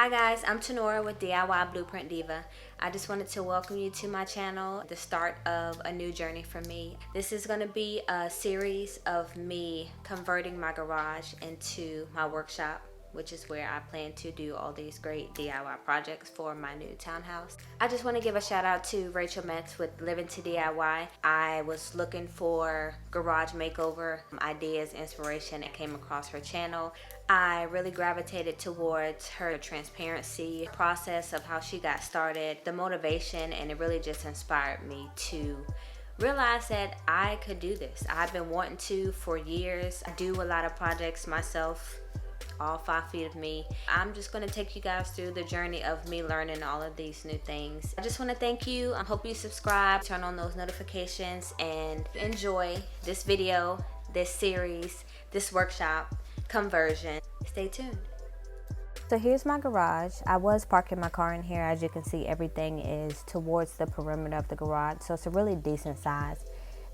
Hi guys, I'm Tenora with DIY Blueprint Diva. I just wanted to welcome you to my channel, the start of a new journey for me. This is going to be a series of me converting my garage into my workshop, which is where I plan to do all these great DIY projects for my new townhouse. I just want to give a shout out to Rachel Metz with Living to DIY. I was looking for garage makeover ideas, inspiration, and came across her channel. I really gravitated towards her transparency process of how she got started, the motivation, and it really just inspired me to realize that I could do this. I've been wanting to for years. I do a lot of projects myself, all 5 feet of me. I'm just going to take you guys through the journey of me learning all of these new things. I just want to thank you. I hope you subscribe, turn on those notifications, and enjoy this video, this series, this workshop conversion. Stay tuned. So here's my garage. I was parking my car in here. As you can see, everything is towards the perimeter of the garage, so it's a really decent size.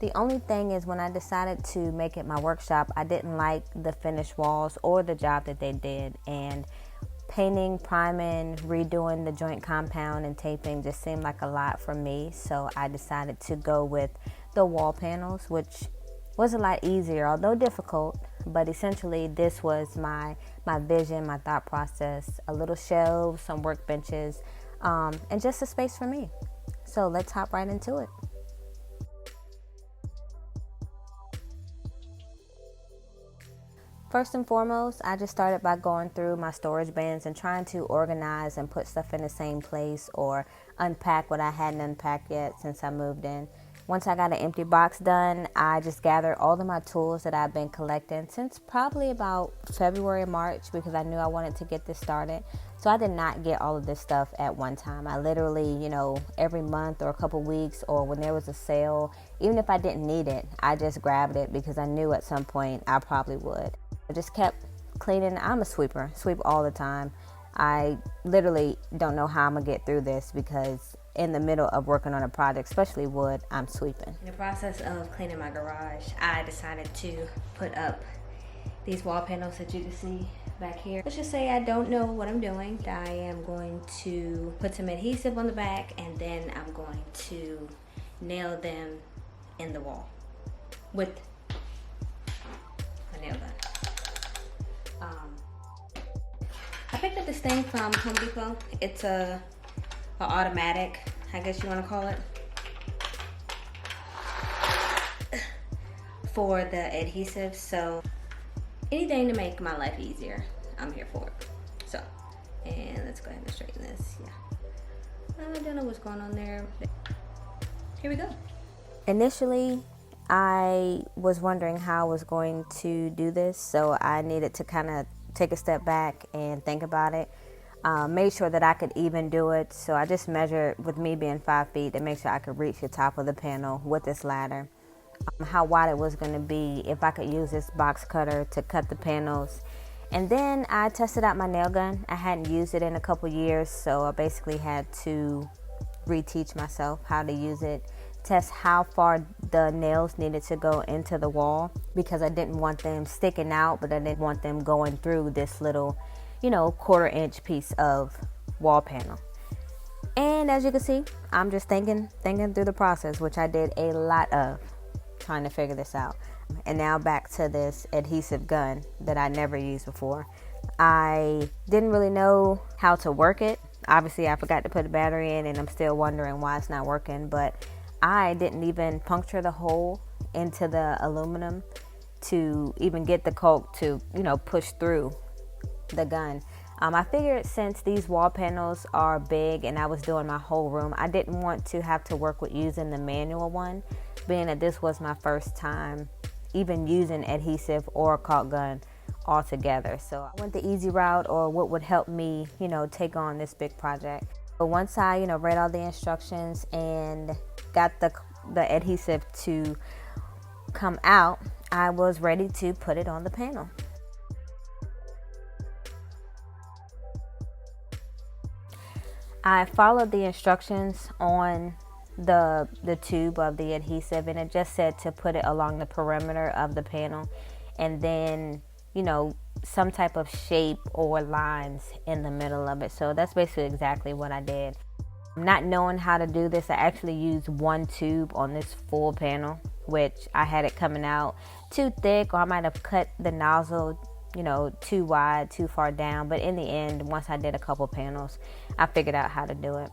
The only thing is, when I decided to make it my workshop, I didn't like the finished walls or the job that they did, and painting, priming, redoing the joint compound and taping just seemed like a lot for me. So I decided to go with the wall panels, which was a lot easier, although difficult. But essentially, this was my vision, my thought process: a little shelves, some workbenches, and just a space for me. So let's hop right into it. First and foremost, I just started by going through my storage bins and trying to organize and put stuff in the same place, or unpack what I hadn't unpacked yet since I moved in. Once I got an empty box done, I just gathered all of my tools that I've been collecting since probably about February, March, because I knew I wanted to get this started. So I did not get all of this stuff at one time. I literally, every month or a couple weeks, or when there was a sale, even if I didn't need it, I just grabbed it because I knew at some point I probably would. I just kept cleaning. I'm a sweeper, sweep all the time. I literally don't know how I'm gonna get through this, because in the middle of working on a project, especially wood, I'm sweeping. In the process of cleaning my garage, I decided to put up these wall panels that you can see back here. Let's just say I don't know what I'm doing. I am going to put some adhesive on the back, and then I'm going to nail them in the wall with a nail gun. I picked up this thing from Home Depot. It's a automatic, I guess you want to call it, for the adhesive. So anything to make my life easier, I'm here for it. So, and let's go ahead and straighten this. I don't know what's going on there. Here we go. Initially, I was wondering how I was going to do this, so I needed to kind of take a step back and think about it. Made sure that I could even do it, so I just measured, with me being 5 feet, to make sure I could reach the top of the panel with this ladder. How wide it was going to be, if I could use this box cutter to cut the panels. And then I tested out my nail gun. I hadn't used it in a couple years, so I basically had to reteach myself how to use it, test how far the nails needed to go into the wall, because I didn't want them sticking out, but I didn't want them going through this little, 1/4 inch piece of wall panel. And as you can see, I'm just thinking through the process, which I did a lot of, trying to figure this out. And now back to this adhesive gun that I never used before. I didn't really know how to work it. Obviously, I forgot to put the battery in, and I'm still wondering why it's not working, but I didn't even puncture the hole into the aluminum to even get the caulk to, push through the gun. I figured, since these wall panels are big and I was doing my whole room, I didn't want to have to work with using the manual one, being that this was my first time even using adhesive or a caulk gun altogether. So I went the easy route, or what would help me, take on this big project. But once I, read all the instructions and got the adhesive to come out, I was ready to put it on the panel. I followed the instructions on the tube of the adhesive, and it just said to put it along the perimeter of the panel, and then some type of shape or lines in the middle of it. So that's basically exactly what I did. Not knowing how to do this, I actually used one tube on this full panel, which I had it coming out too thick, or I might have cut the nozzle, you know, too wide, too far down. But in the end, once I did a couple panels, I figured out how to do it.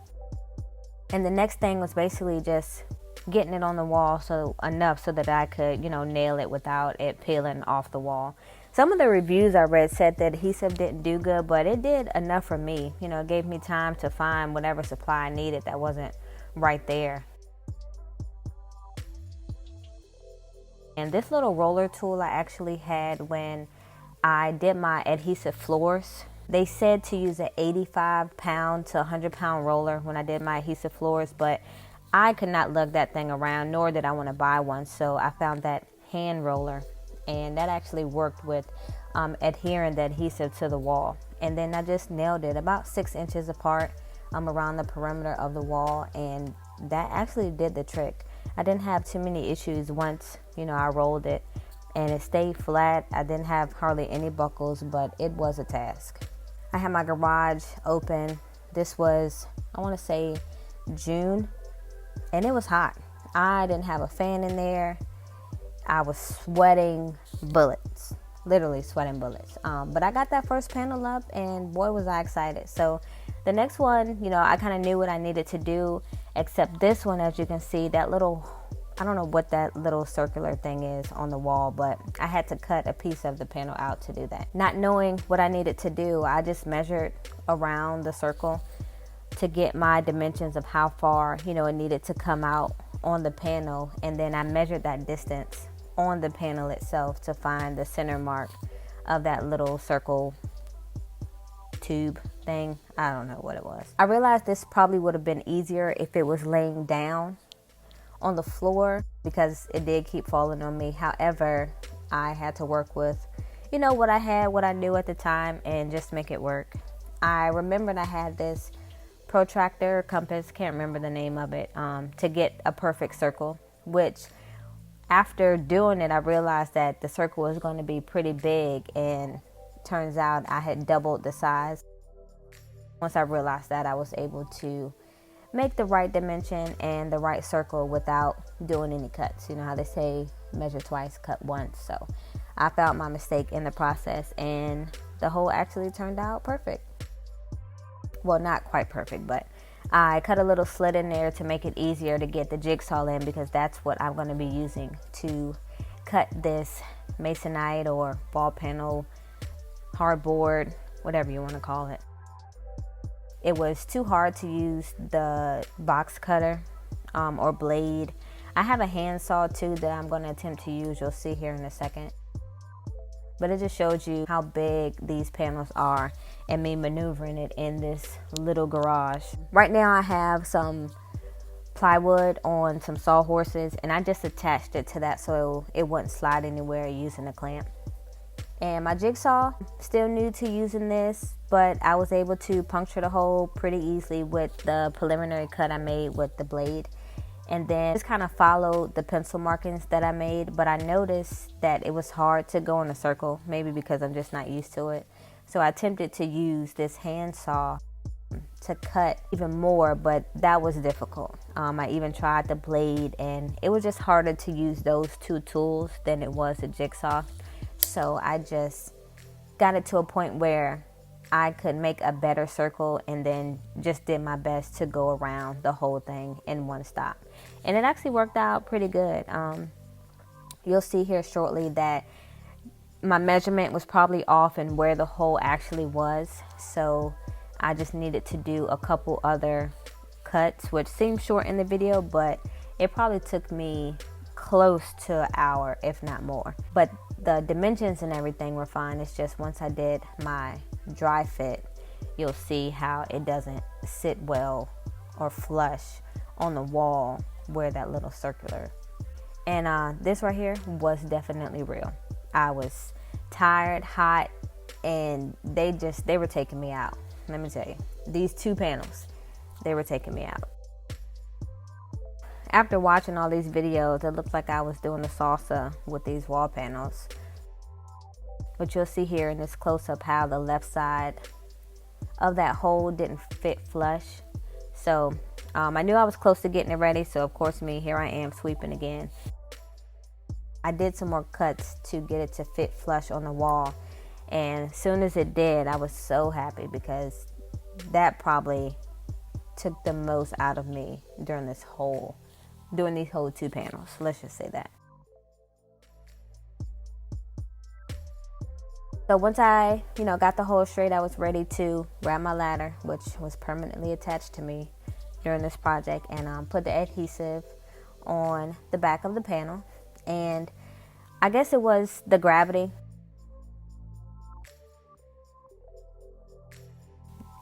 And the next thing was basically just getting it on the wall enough so that I could, you know, nail it without it peeling off the wall. Some of the reviews I read said that adhesive didn't do good, but it did enough for me. You know, it gave me time to find whatever supply I needed that wasn't right there. And this little roller tool I actually had when I did my adhesive floors. They said to use an 85-pound to 100-pound roller when I did my adhesive floors, but I could not lug that thing around, nor did I want to buy one. So I found that hand roller, and that actually worked with adhering the adhesive to the wall. And then I just nailed it about 6 inches apart around the perimeter of the wall, and that actually did the trick. I didn't have too many issues once, you know, I rolled it, and it stayed flat. I didn't have hardly any buckles, but it was a task. I had my garage open. This was, I want to say, June, and it was hot. I didn't have a fan in there. I was sweating bullets, literally sweating bullets. But I got that first panel up, and boy, was I excited. So the next one, you know, I kind of knew what I needed to do, except this one, as you can see, that little, I don't know what that little circular thing is on the wall, but I had to cut a piece of the panel out to do that. Not knowing what I needed to do, I just measured around the circle to get my dimensions of how far, you know, it needed to come out on the panel, and then I measured that distance on the panel itself to find the center mark of that little circle tube thing. I don't know what it was. I realized this probably would have been easier if it was laying down on the floor, because it did keep falling on me. However, I had to work with, you know, what I had, what I knew at the time, and just make it work. I remembered I had this protractor, compass, can't remember the name of it, to get a perfect circle, which after doing it, I realized that the circle was going to be pretty big, and turns out I had doubled the size. Once I realized that, I was able to make the right dimension and the right circle without doing any cuts. You know how they say, measure twice, cut once. So I found my mistake in the process, and the hole actually turned out perfect. Well, not quite perfect, but I cut a little slit in there to make it easier to get the jigsaw in, because that's what I'm going to be using to cut this masonite or ball panel, hardboard, whatever you want to call it. It was too hard to use the box cutter or blade. I have a handsaw too that I'm going to attempt to use. You'll see here in a second. But it just shows you how big these panels are and me maneuvering it in this little garage. Right now I have some plywood on some sawhorses, and I just attached it to that so it wouldn't slide anywhere using a clamp. And my jigsaw, still new to using this, but I was able to puncture the hole pretty easily with the preliminary cut I made with the blade. And then just kind of followed the pencil markings that I made, but I noticed that it was hard to go in a circle, maybe because I'm just not used to it. So I attempted to use this handsaw to cut even more, but that was difficult. I even tried the blade, and it was just harder to use those two tools than it was a jigsaw. So I just got it to a point where I could make a better circle, and then just did my best to go around the whole thing in one stop. And it actually worked out pretty good. You'll see here shortly that my measurement was probably off in where the hole actually was. So I just needed to do a couple other cuts, which seemed short in the video, but it probably took me close to an hour, if not more. But the dimensions and everything were fine. It's just once I did my dry fit, you'll see how it doesn't sit well or flush on the wall where that little circular. And this right here was definitely real. I was tired, hot, and they were taking me out. Let me tell you, these two panels, they were taking me out. After watching all these videos, it looked like I was doing the salsa with these wall panels. But you'll see here in this close-up how the left side of that hole didn't fit flush. So I knew I was close to getting it ready, so of course here I am sweeping again. I did some more cuts to get it to fit flush on the wall, and as soon as it did, I was so happy because that probably took the most out of me during these whole 2 panels. Let's just say that. So once I, got the hole straight, I was ready to grab my ladder, which was permanently attached to me during this project, and put the adhesive on the back of the panel. And I guess it was the gravity.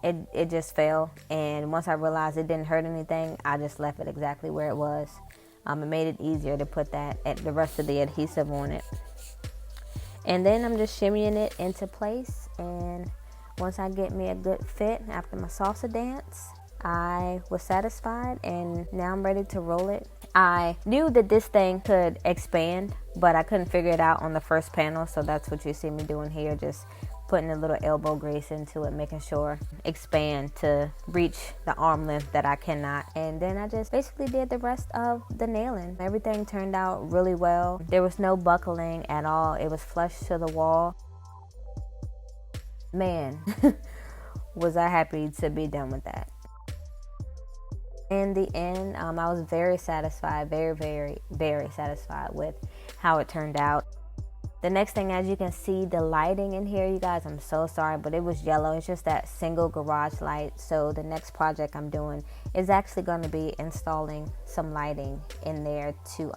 It just fell, and once I realized it didn't hurt anything, I just left it exactly where it was. It made it easier to put the rest of the adhesive on it. And then I'm just shimmying it into place, and once I get me a good fit after my salsa dance, I was satisfied, and now I'm ready to roll it. I knew that this thing could expand, but I couldn't figure it out on the first panel, so that's what you see me doing here, just putting a little elbow grease into it, making sure expand to reach the arm length that I cannot. And then I just basically did the rest of the nailing. Everything turned out really well. There was no buckling at all. It was flush to the wall. Man, was I happy to be done with that. In the end, I was very satisfied, very, very, very satisfied with how it turned out. The next thing, as you can see, the lighting in here, you guys, I'm so sorry, but it was yellow. It's just that single garage light. So the next project I'm doing is actually going to be installing some lighting in there to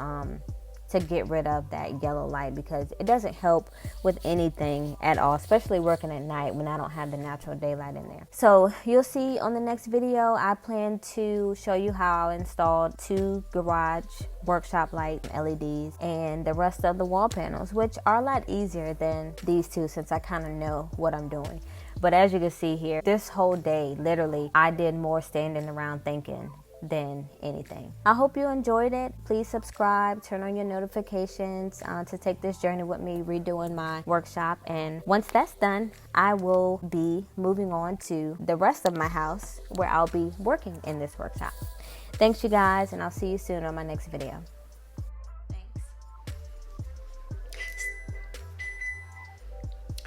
get rid of that yellow light, because it doesn't help with anything at all, especially working at night when I don't have the natural daylight in there. So you'll see on the next video, I plan to show you how I installed 2 garage workshop light LEDs and the rest of the wall panels, which are a lot easier than these 2 since I kind of know what I'm doing. But as you can see here, this whole day, literally, I did more standing around thinking than anything. I hope you enjoyed it. Please subscribe, turn on your notifications to take this journey with me redoing my workshop. And once that's done, I will be moving on to the rest of my house where I'll be working in this workshop. Thanks you guys, and I'll see you soon on my next video. Thanks.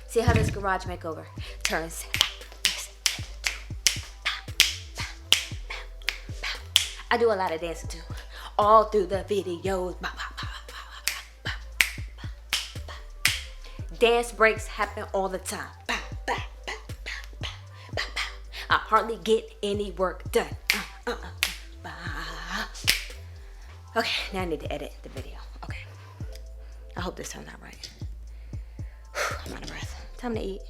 See how this garage makeover turns. I do a lot of dancing too, all through the videos. Dance breaks happen all the time. I hardly get any work done. Okay, now I need to edit the video. Okay, I hope this turns out right. I'm out of breath. Time to eat.